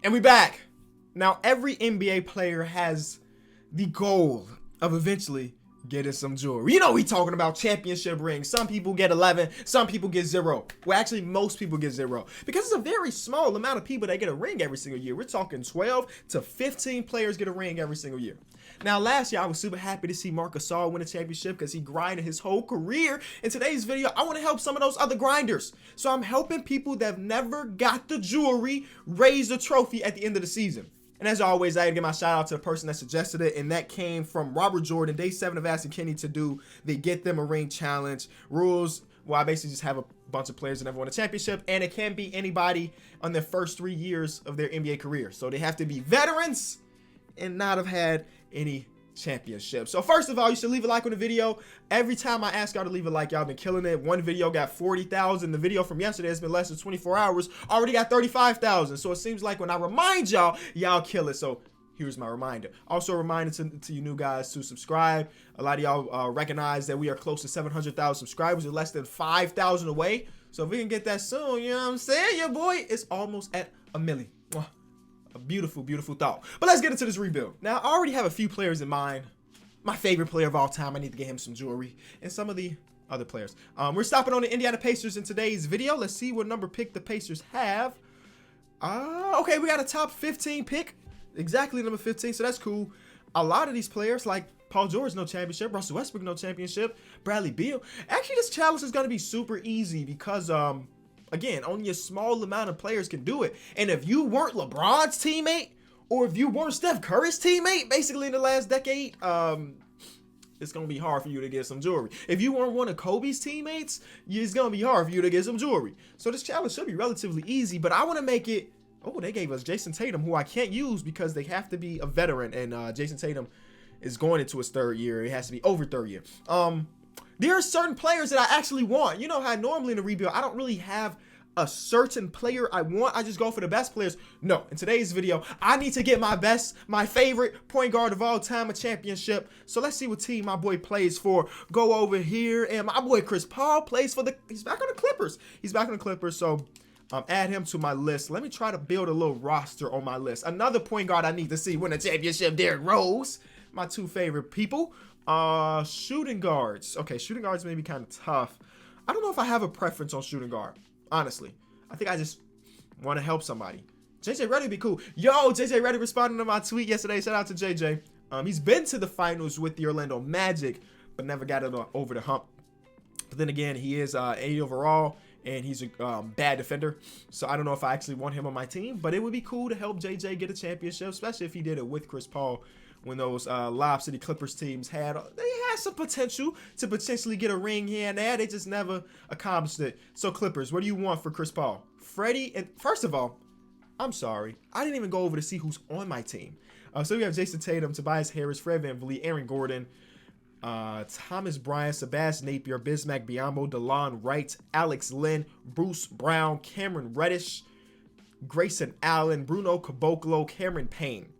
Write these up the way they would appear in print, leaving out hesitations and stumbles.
And we back. Now, every NBA player has the goal of eventually getting some jewelry. You know, we talking about championship rings. Some people get 11, some people get 0. Well, actually, most people get 0 because it's a very small amount of people that get a ring every single year. We're talking 12 to 15 players get a ring every single year. Now, last year, I was super happy to see Marc Gasol win a championship because he grinded his whole career. In today's video, I want to help some of those other grinders. So I'm helping people that have never got the jewelry raise the trophy at the end of the season. And as always, I had to give my shout out to the person that suggested it, and that came from Robert Jordan, day 7 of asking Kenny to do the Get Them a Ring challenge. Rules, well, I basically just have a bunch of players that never won a championship, and it can't be anybody on their first 3 years of their NBA career. So they have to be veterans and not have had any championship. So first of all, you should leave a like on the video. Every time I ask y'all to leave a like, y'all been killing it. One video got 40,000. The video from yesterday has been less than 24 hours, already got 35,000. So it seems like when I remind y'all, y'all kill it. So here's my reminder. Also a reminder to you new guys to subscribe. A lot of y'all recognize that we are close to 700,000 subscribers. We're less than 5,000 away. So if we can get that soon, you know what I'm saying? Your boy is almost at a million. A beautiful, beautiful thought. But let's get into this rebuild. Now, I already have a few players in mind. My favorite player of all time. I need to get him some jewelry. And some of the other players. We're stopping on the Indiana Pacers in today's video. Let's see what number pick the Pacers have. Okay, we got a top 15 pick. Exactly number 15, so that's cool. A lot of these players, like Paul George, no championship. Russell Westbrook, no championship. Bradley Beal. Actually, this challenge is going to be super easy because, again, only a small amount of players can do it. And if you weren't LeBron's teammate, or if you weren't Steph Curry's teammate, basically in the last decade, it's going to be hard for you to get some jewelry. If you weren't one of Kobe's teammates, it's going to be hard for you to get some jewelry. So this challenge should be relatively easy, but I want to make it... Oh, they gave us Jason Tatum, who I can't use because they have to be a veteran, and Jason Tatum is going into his 3rd year. It has to be over 3rd year. There are certain players that I actually want. You know how normally in a rebuild, I don't really have a certain player I want. I just go for the best players. No, in today's video, I need to get my favorite point guard of all time a championship. So let's see what team my boy plays for. Go over here, and my boy Chris Paul plays for he's back on the Clippers. He's back on the Clippers, so add him to my list. Let me try to build a little roster on my list. Another point guard I need to see win a championship, Derrick Rose. My 2 favorite people. Shooting guards. Okay, shooting guards may be kind of tough. I don't know if I have a preference on shooting guard, honestly. I think I just want to help somebody. JJ Redick would be cool. Yo, JJ Redick responded to my tweet yesterday. Shout out to JJ. He's been to the finals with the Orlando Magic, but never got it over the hump. But then again, he is 80 overall, and he's a bad defender. So I don't know if I actually want him on my team, but it would be cool to help JJ get a championship, especially if he did it with Chris Paul. When those Lob City Clippers teams had some potential to potentially get a ring here and there. They just never accomplished it. So Clippers, what do you want for Chris Paul? Freddie, and first of all, I'm sorry. I didn't even go over to see who's on my team. So we have Jason Tatum, Tobias Harris, Fred VanVleet, Aaron Gordon, Thomas Bryant, Sebastian Napier, Bismack Biyombo, DeLon Wright, Alex Len, Bruce Brown, Cameron Reddish, Grayson Allen, Bruno Caboclo, Cameron Payne.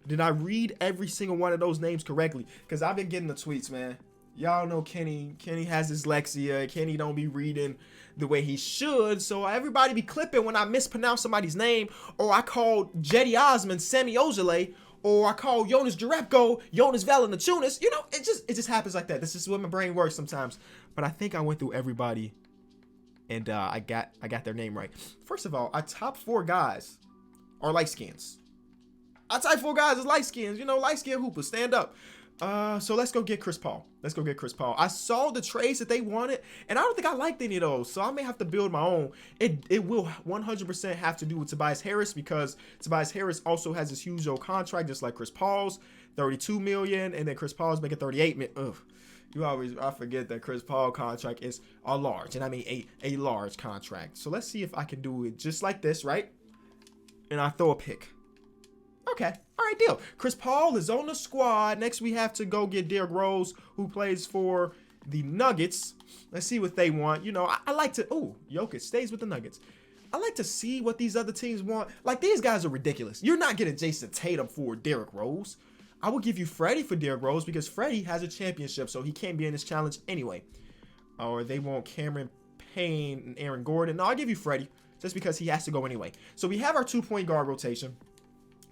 Did I read every single one of those names correctly? Because I've been getting the tweets, man. Y'all know Kenny. Kenny has dyslexia. Kenny don't be reading the way he should. So everybody be clipping when I mispronounce somebody's name. Or I call Jetty Osman Sammy Ojale. Or I call Jonas Jerebko Jonas Valanciunas. You know, it just happens like that. This is what my brain works sometimes. But I think I went through everybody. And I got their name right. First of all, our top 4 guys are light skins. Our top 4 guys is light skins. You know, light skin hoopers. Stand up. So let's go get Chris Paul. Let's go get Chris Paul. I saw the trades that they wanted, and I don't think I liked any of those. So I may have to build my own. It will 100% have to do with Tobias Harris because Tobias Harris also has this huge old contract, just like Chris Paul's, $32 million, and then Chris Paul's making $38 million. Ugh. I forget that Chris Paul contract is a large, and I mean a large contract. So let's see if I can do it just like this, right? And I throw a pick. Okay. All right, deal. Chris Paul is on the squad. Next, we have to go get Derrick Rose, who plays for the Nuggets. Let's see what they want. You know, I like to... Oh, Jokic stays with the Nuggets. I like to see what these other teams want. Like, these guys are ridiculous. You're not getting Jason Tatum for Derrick Rose. I will give you Freddie for Derrick Rose because Freddie has a championship, so he can't be in this challenge anyway. Or they want Cameron Payne and Aaron Gordon. No, I'll give you Freddie. just because he has to go anyway. So we have our 2-point guard rotation.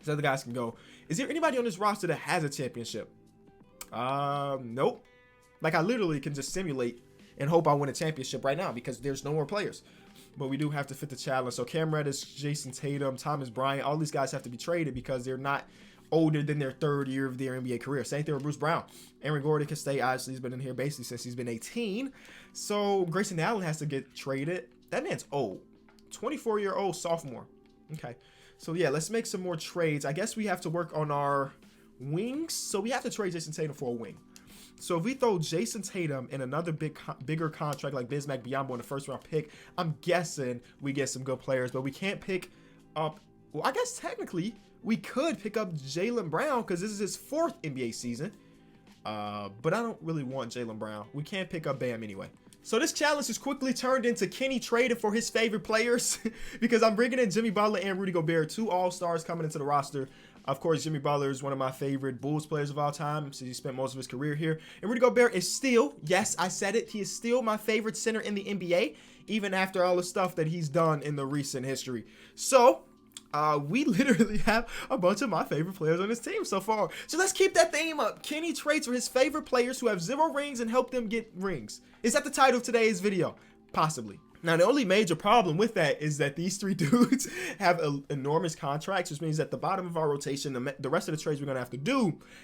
So other guys can go. Is there anybody on this roster that has a championship? Nope. Like, I literally can just simulate and hope I win a championship right now because there's no more players. But we do have to fit the challenge. So Cam Reddish, Jason Tatum, Thomas Bryant, all these guys have to be traded because they're not older than their 3rd year of their NBA career. Same thing with Bruce Brown. Aaron Gordon can stay. Obviously, he's been in here basically since he's been 18. So Grayson Allen has to get traded. That man's old. 24-year-old sophomore. Okay. So, yeah, let's make some more trades. I guess we have to work on our wings. So we have to trade Jason Tatum for a wing. So if we throw Jason Tatum in another bigger contract like Bismack Biyombo in the 1st round pick, I'm guessing we get some good players. But we can't pick up, well, I guess technically we could pick up Jaylen Brown because this is his 4th NBA season. But I don't really want Jaylen Brown. We can't pick up Bam anyway. So this challenge is quickly turned into Kenny trading for his favorite players because I'm bringing in Jimmy Butler and Rudy Gobert, 2 all-stars coming into the roster. Of course, Jimmy Butler is one of my favorite Bulls players of all time since he spent most of his career here. And Rudy Gobert is still, yes, I said it, he is still my favorite center in the NBA, even after all the stuff that he's done in the recent history. So, we literally have a bunch of my favorite players on this team so far. So let's keep that theme up. Kenny trades for his favorite players who have 0 rings and help them get rings. Is that the title of today's video? Possibly. Now, the only major problem with that is that these 3 dudes have enormous contracts, which means that the bottom of our rotation, the rest of the trades we're going to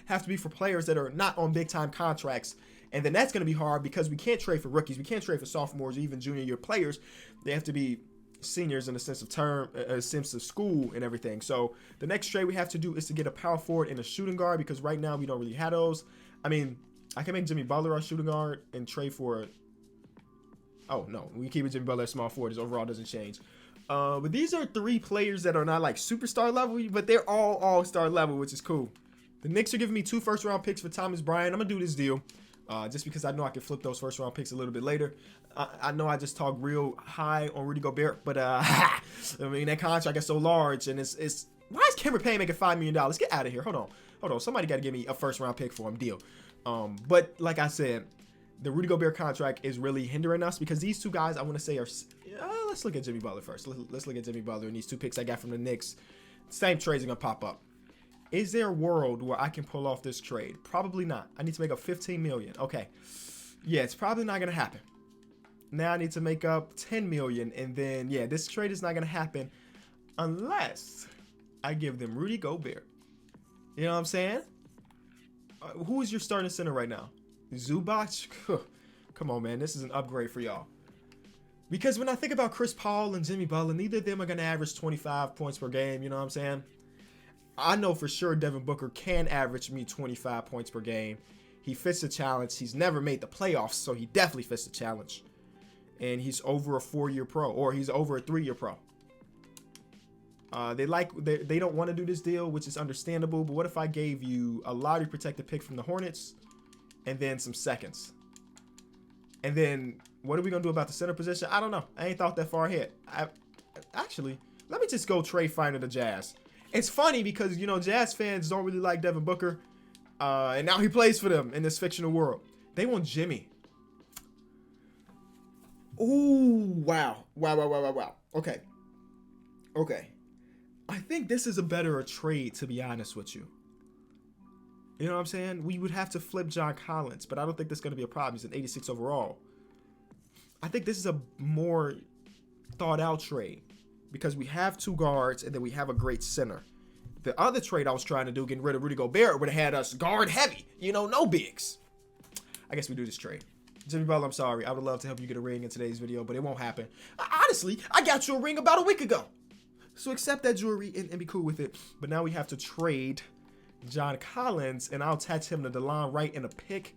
have to be for players that are not on big-time contracts. And then that's going to be hard because we can't trade for rookies. We can't trade for sophomores or even junior-year players. They have to be seniors in the sense of term, a sense of school and everything. So the next trade we have to do is to get a power forward and a shooting guard because right now we don't really have those. I mean, I can make Jimmy Butler our shooting guard and trade for... Oh, no. We keep it Jimmy Butler at small forward. His overall doesn't change. But these are 3 players that are not like superstar level, but they're all-star level, which is cool. The Knicks are giving me 2 first-round picks for Thomas Bryant. I'm going to do this deal just because I know I can flip those first-round picks a little bit later. I know I just talked real high on Rudy Gobert, but I mean, that contract is so large, and it's why is Cameron Payne making $5 million? Get out of here. Hold on. Somebody got to give me a first-round pick for him. Deal. But like I said, the Rudy Gobert contract is really hindering us because these 2 guys I want to say are... let's look at Jimmy Butler first. Let's look at Jimmy Butler and these 2 picks I got from the Knicks. Same trades are going to pop up. Is there a world where I can pull off this trade? Probably not. I need to make up $15 million. Okay. Yeah, it's probably not going to happen. Now I need to make up $10 million. And then, yeah, this trade is not going to happen unless I give them Rudy Gobert. You know what I'm saying? Who is your starting center right now? Zubac? Come on, man. This is an upgrade for y'all. Because when I think about Chris Paul and Jimmy Butler, neither of them are going to average 25 points per game. You know what I'm saying? I know for sure Devin Booker can average me 25 points per game. He fits the challenge. He's never made the playoffs, so he definitely fits the challenge. And he's over a 4-year pro, or he's over a 3-year pro. They don't want to do this deal, which is understandable. But what if I gave you a lottery protected pick from the Hornets? And then some seconds. And then what are we going to do about the center position? I don't know. I ain't thought that far ahead. Actually, let me just go trade Finder the Jazz. It's funny because, you know, Jazz fans don't really like Devin Booker. And now he plays for them in this fictional world. They want Jimmy. Ooh, wow. Wow. Okay. I think this is a better trade, to be honest with you. You know what I'm saying? We would have to flip John Collins, but I don't think that's going to be a problem. He's an 86 overall. I think this is a more thought out trade because we have 2 guards and then we have a great center. The other trade I was trying to do, getting rid of Rudy Gobert, would have had us guard heavy. You know, no bigs. I guess we do this trade. Jimmy Butler, I'm sorry. I would love to help you get a ring in today's video, but it won't happen. Honestly, I got you a ring about a week ago. So accept that jewelry and be cool with it. But now we have to trade John Collins, and I'll attach him to DeLon Wright in a pick.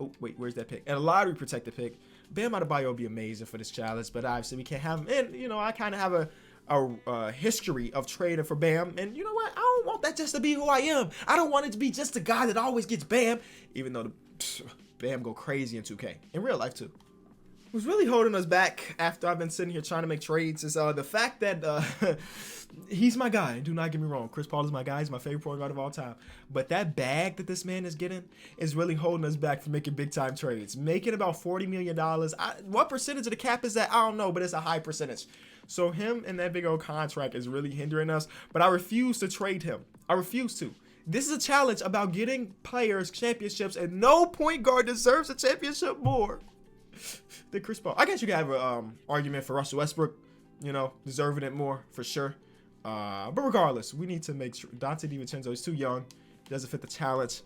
Oh, wait, where's that pick? And a lottery protected pick. Bam Adebayo would be amazing for this challenge, but obviously we can't have him. And, you know, I kind of have a history of trading for Bam. And you know what? I don't want that just to be who I am. I don't want it to be just the guy that always gets Bam, even though Bam go crazy in 2K. In real life, too. What's really holding us back after I've been sitting here trying to make trades is the fact that he's my guy. Do not get me wrong. Chris Paul is my guy. He's my favorite point guard of all time. But that bag that this man is getting is really holding us back from making big time trades. Making about $40 million. What percentage of the cap is that? I don't know, but it's a high percentage. So him and that big old contract is really hindering us. But I refuse to trade him. I refuse to. This is a challenge about getting players championships, and no point guard deserves a championship more than Chris Paul. I guess you could have an argument for Russell Westbrook, you know, deserving it more for sure. But regardless, we need to make sure Dante DiVincenzo is too young. He doesn't fit the challenge.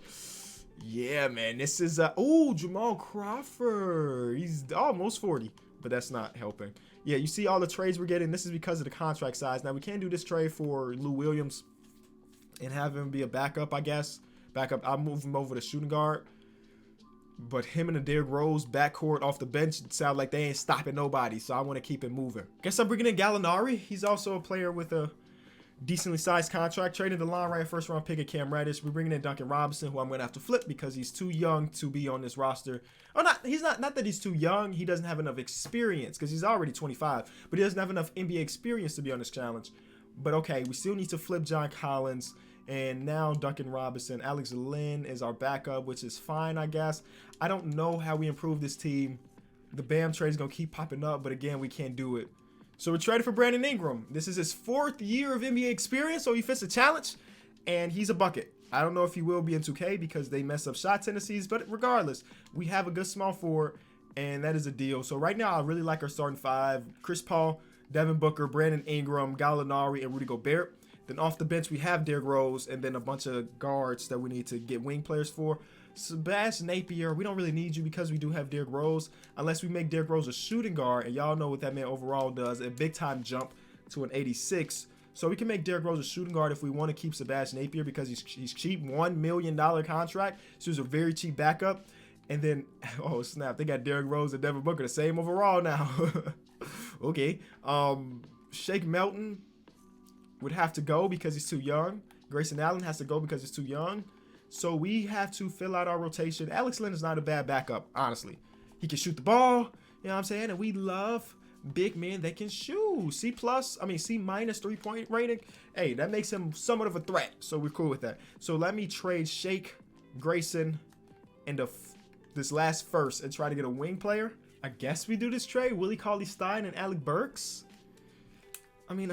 Yeah, man, this is Jamal Crawford. He's almost 40, but that's not helping. Yeah, you see all the trades we're getting. This is because of the contract size. Now we can't do this trade for Lou Williams and have him be a backup, I guess. Backup. I'll move him over to shooting guard. But him and the Derrick Rose backcourt off the bench sound like they ain't stopping nobody, so I want to keep it moving. Guess I'm bringing in Gallinari. He's also a player with a decently sized contract. Trading the line right first round pick of Cam Reddish. We're bringing in Duncan Robinson, who I'm going to have to flip because he's too young to be on this roster. Oh, he's not that he's too young. He doesn't have enough experience because he's already 25, but he doesn't have enough NBA experience to be on this challenge. But okay, we still need to flip John Collins. And now Duncan Robinson. Alex Len is our backup, which is fine, I guess. I don't know how we improve this team. The Bam trade is going to keep popping up, but again, we can't do it. So we're trading for Brandon Ingram. This is his 4th year of NBA experience, so he fits the challenge, and he's a bucket. I don't know if he will be in 2K because they mess up shot tendencies, but regardless, we have a good small forward, and that is a deal. So right now, I really like our starting 5. Chris Paul, Devin Booker, Brandon Ingram, Gallinari, and Rudy Gobert. Then off the bench, we have Derrick Rose and then a bunch of guards that we need to get wing players for. Sebastian Napier, we don't really need you because we do have Derrick Rose, unless we make Derrick Rose a shooting guard, and y'all know what that man overall does, a big-time jump to an 86. So we can make Derrick Rose a shooting guard if we want to keep Sebastian Napier because he's cheap, $1 million contract. So he's a very cheap backup. And then, oh snap, they got Derrick Rose and Devin Booker the same overall now. Okay. Shake Melton would have to go because he's too young. Grayson Allen has to go because he's too young. So we have to fill out our rotation. Alex Len is not a bad backup, honestly. He can shoot the ball, you know what I'm saying? And we love big men that can shoot. C+ 3-point rating. Hey, that makes him somewhat of a threat. So we're cool with that. So let me trade Shake, Grayson, and this last first and try to get a wing player. I guess we do this trade. Willie Cauley-Stein and Alec Burks. I mean,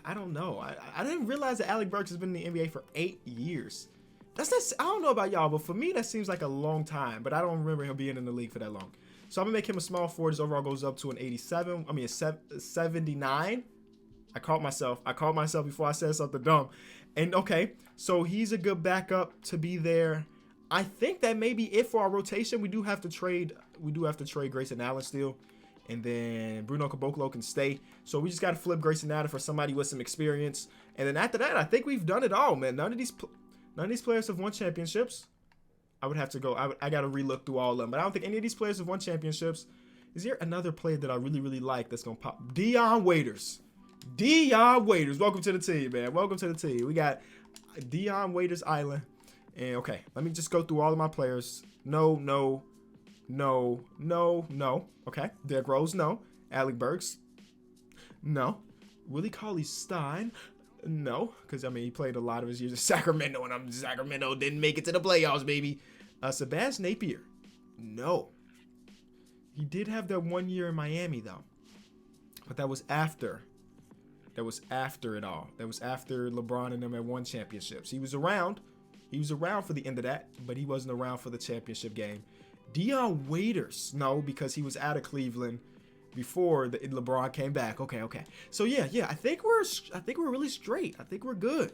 I don't know. I didn't realize that Alec Burks has been in the NBA for 8 years. I don't know about y'all, but for me, that seems like a long time. But I don't remember him being in the league for that long. So I'm going to make him a small forward. His overall goes up to an 87. I mean, a 79. I caught myself before I said something dumb. And okay, so he's a good backup to be there. I think that may be it for our rotation. We do have to trade Grayson Allen still. And then Bruno Caboclo can stay. So we just got to flip Grayson Allen for somebody with some experience. And then after that, I think we've done it all, man. None of these players have won championships. I would have to go. I got to relook through all of them. But I don't think any of these players have won championships. Is there another player that I really, really like that's going to pop? Dion Waiters. Dion Waiters. Welcome to the team, man. Welcome to the team. We got Dion Waiters Island. And okay, let me just go through all of my players. No. Okay. Derrick Rose, no. Alec Burks, no. Willie Cauley-Stein, no. Because, I mean, he played a lot of his years in Sacramento, and Sacramento didn't make it to the playoffs, baby. Sebastian Napier, no. He did have that 1 year in Miami, though. But that was after. That was after it all. That was after LeBron and them had won championships. He was around. He was around for the end of that, but he wasn't around for the championship game. Dion Waiters, no, because he was out of Cleveland before LeBron came back. Okay. So yeah, I think we're really straight. I think we're good.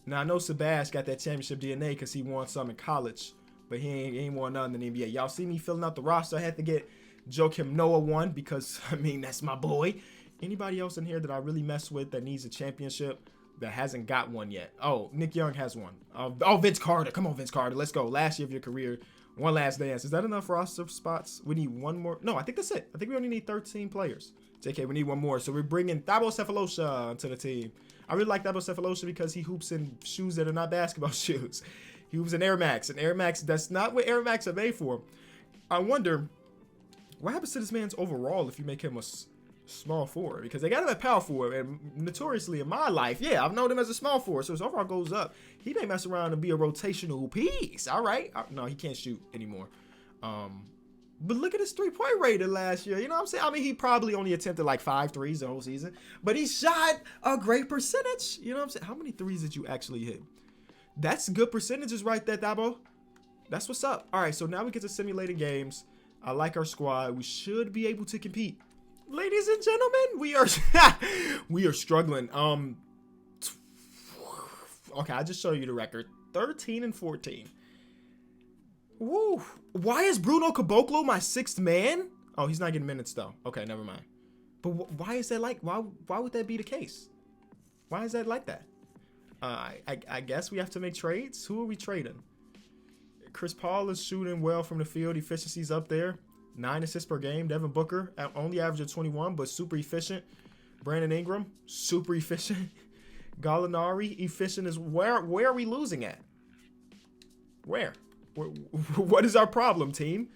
Now I know Sebas got that championship DNA because he won some in college, but he ain't won none in the NBA. Y'all see me filling out the roster. I had to get Joakim Noah one because I mean that's my boy. Anybody else in here that I really mess with that needs a championship that hasn't got one yet? Oh, Nick Young has one. Oh, Vince Carter. Come on, Vince Carter. Let's go. Last year of your career. One last dance. Is that enough roster spots? We need one more. No, I think that's it. I think we only need 13 players. JK, we need one more. So we're bringing Thabo Sefolosha to the team. I really like Thabo Sefolosha because he hoops in shoes that are not basketball shoes. He hoops in Air Max. And Air Max, that's not what Air Max are made for. I wonder What happens to this man's overall if you make him a small forward? Because they got him at power forward, and notoriously in my life, yeah, I've known him as a small forward, so his overall goes up. He may mess around and be a rotational piece. All right. No, he can't shoot anymore. But look at his 3-point rating last year. You know what I'm saying? I mean, he probably only attempted like 5 threes the whole season, but he shot a great percentage. You know what I'm saying? How many threes did you actually hit? That's good percentages right there, Dabo. That's what's up. All right, so now we get to simulating games. I like our squad. We should be able to compete. Ladies and gentlemen, we are struggling. Okay, I'll just show you the record. 13-14. Woo. Why is Bruno Caboclo my 6th man? Oh, he's not getting minutes though. Okay, never mind. But why is that like? Why would that be the case? Why is that like that? I guess we have to make trades. Who are we trading? Chris Paul is shooting well from the field. Efficiency's up there. 9 assists per game. Devin Booker only average of 21, but super efficient. Brandon Ingram, super efficient. Gallinari, efficient as where are we losing at? Where? What is our problem, team?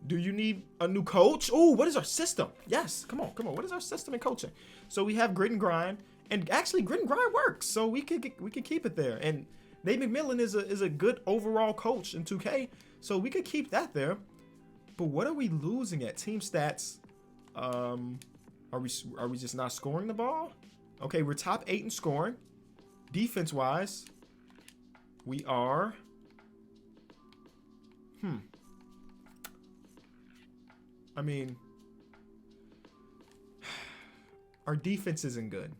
Do you need a new coach? Oh, what is our system? Yes, come on. What is our system in coaching? So we have grit and grind, and actually grit and grind works. So we could keep it there. And Nate McMillan is a good overall coach in 2K, so we could keep that there. But what are we losing at? Team stats. Are we just not scoring the ball? Okay, we're top 8 in scoring. Defense wise, we are. I mean, our defense isn't good.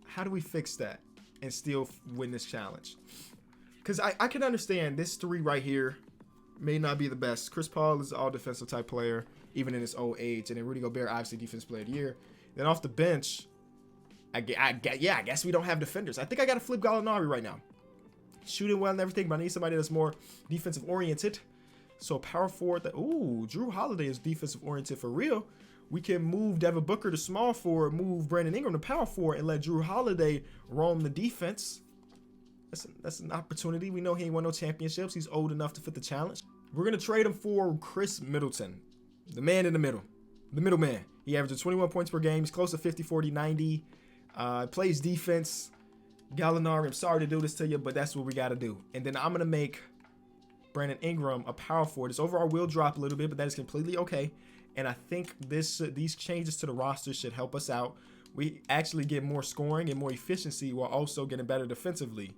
How do we fix that and still win this challenge? Because I can understand this 3 right here may not be the best. Chris Paul is an all defensive type player, even in his old age. And then Rudy Gobert, obviously defensive player of the year. Then off the bench, I guess we don't have defenders. I think I got to flip Gallinari right now. Shooting well and everything, but I need somebody that's more defensive oriented. So power forward, Drew Holiday is defensive oriented for real. We can move Devin Booker to small forward, move Brandon Ingram to power forward, and let Drew Holiday roam the defense. That's an opportunity. We know he ain't won no championships. He's old enough to fit the challenge. We're gonna trade him for Chris Middleton, the man in the middle, the middleman. He averages 21 points per game. He's close to 50, 40, 90. Plays defense. Gallinari, I'm sorry to do this to you, but that's what we got to do. And then I'm going to make Brandon Ingram a power forward. His overall will drop a little bit, but that is completely okay. And I think these changes to the roster should help us out. We actually get more scoring and more efficiency while also getting better defensively.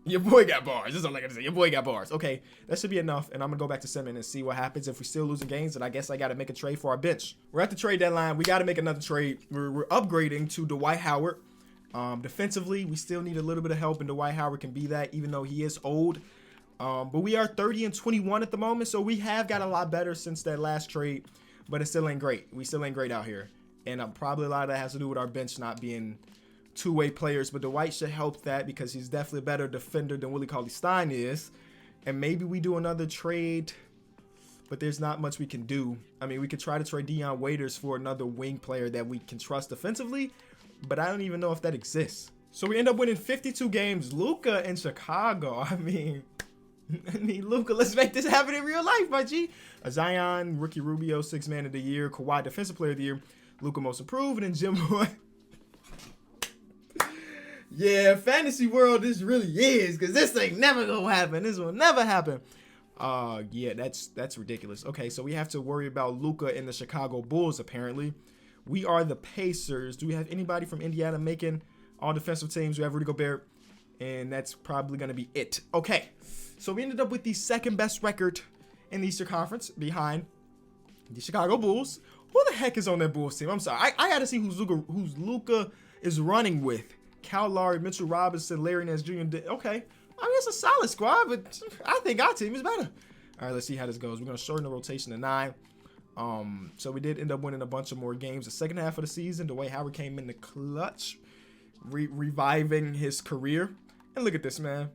Your boy got bars. That's all I got to say. Your boy got bars. Okay, that should be enough. And I'm going to go back to Simmons and see what happens. If we're still losing games, then I guess I got to make a trade for our bench. We're at the trade deadline. We got to make another trade. We're upgrading to Dwight Howard. Defensively, we still need a little bit of help, and Dwight Howard can be that, even though he is old. But we are 30-21 at the moment, so we have got a lot better since that last trade, but it still ain't great. We still ain't great out here. And probably a lot of that has to do with our bench not being two-way players, but Dwight should help that because he's definitely a better defender than Willie Cauley-Stein is. And maybe we do another trade, but there's not much we can do. I mean, we could try to trade Dion Waiters for another wing player that we can trust defensively, but I don't even know if that exists. So we end up winning 52 games. Luka in Chicago. I mean, Luka, let's make this happen in real life, my G. Zion, Ricky Rubio, 6th man of the year. Kawhi, defensive player of the year. Luka, most improved. And then Jim Boy. Yeah, fantasy world, this really is, because this thing never gonna happen. This will never happen. Yeah, that's ridiculous. Okay, so we have to worry about Luka and the Chicago Bulls, apparently. We are the Pacers. Do we have anybody from Indiana making all defensive teams? We have Rudy Gobert, and that's probably going to be it. Okay, so we ended up with the 2nd best record in the Eastern Conference behind the Chicago Bulls. Who the heck is on that Bulls team? I'm sorry. I got to see who's Luka is running with. Kyle Lowry, Mitchell Robinson, Larry Nance Jr. Okay, I mean, it's a solid squad, but I think our team is better. All right, let's see how this goes. We're going to shorten the rotation to 9. So we did end up winning a bunch of more games. The second half of the season, Dwight Howard came in the clutch, reviving his career. And look at this, man.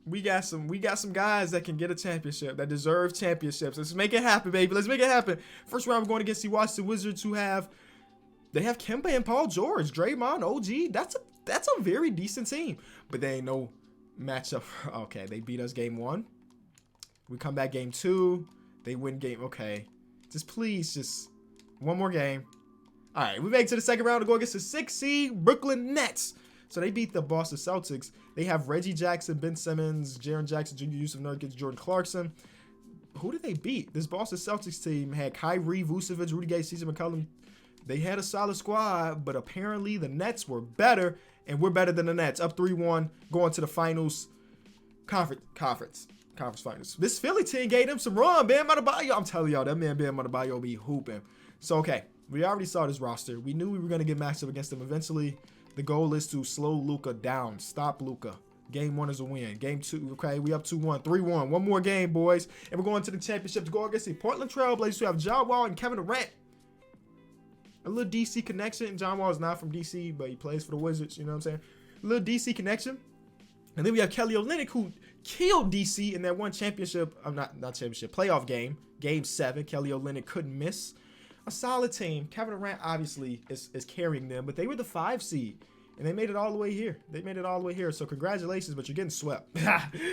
We got some guys that can get a championship, that deserve championships. Let's make it happen, baby. Let's make it happen. First round, we're going against the Washington Wizards, who have Kemba and Paul George, Draymond, OG. That's a very decent team, but they ain't no matchup. Okay, they beat us game 1. We come back game 2. They win game. Okay. Just please, just one more game. All right, we make it to the second round to go against the 6 seed Brooklyn Nets. So they beat the Boston Celtics. They have Reggie Jackson, Ben Simmons, Jaren Jackson Jr., Yusuf Nurkic, Jordan Clarkson. Who did they beat? This Boston Celtics team had Kyrie, Vucevic, Rudy Gay, CJ McCollum. They had a solid squad, but apparently the Nets were better, and we're better than the Nets. Up 3-1, going to the finals, conference finals. This Philly team gave them some run. Bam Adebayo, I'm telling y'all, that man Bam Adebayo be hooping. So, okay, we already saw this roster. We knew we were going to get matched up against them eventually. The goal is to slow Luka down, stop Luka. Game 1 is a win. Game 2, okay, we up 2-1, 3-1. One more game, boys, and we're going to the championship to go against the Portland Trail Blazers, who have John Wall and Kevin Durant. A little DC connection. John Wall is not from DC, but he plays for the Wizards, you know what I'm saying? A little DC connection. And then we have Kelly Olynyk, who killed DC in that one championship, not championship, playoff game, Game 7. Kelly Olynyk couldn't miss. A solid team. Kevin Durant obviously is carrying them, but they were the 5 seed. And they made it all the way here. They made it all the way here. So congratulations, but you're getting swept.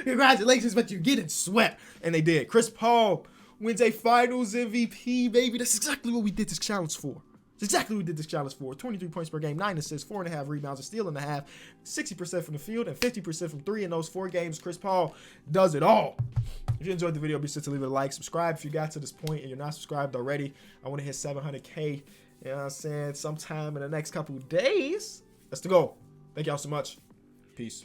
Congratulations, but you're getting swept. And they did. Chris Paul wins a Finals MVP, baby. That's exactly what we did this challenge for. That's exactly what we did this challenge for. 23 points per game, 9 assists, 4.5 rebounds, a steal and a half, 60% from the field, and 50% from 3 in those 4 games. Chris Paul does it all. If you enjoyed the video, be sure to leave it a like. Subscribe if you got to this point and you're not subscribed already. I want to hit 700K, you know what I'm saying, sometime in the next couple of days. That's the goal. Thank y'all so much. Peace.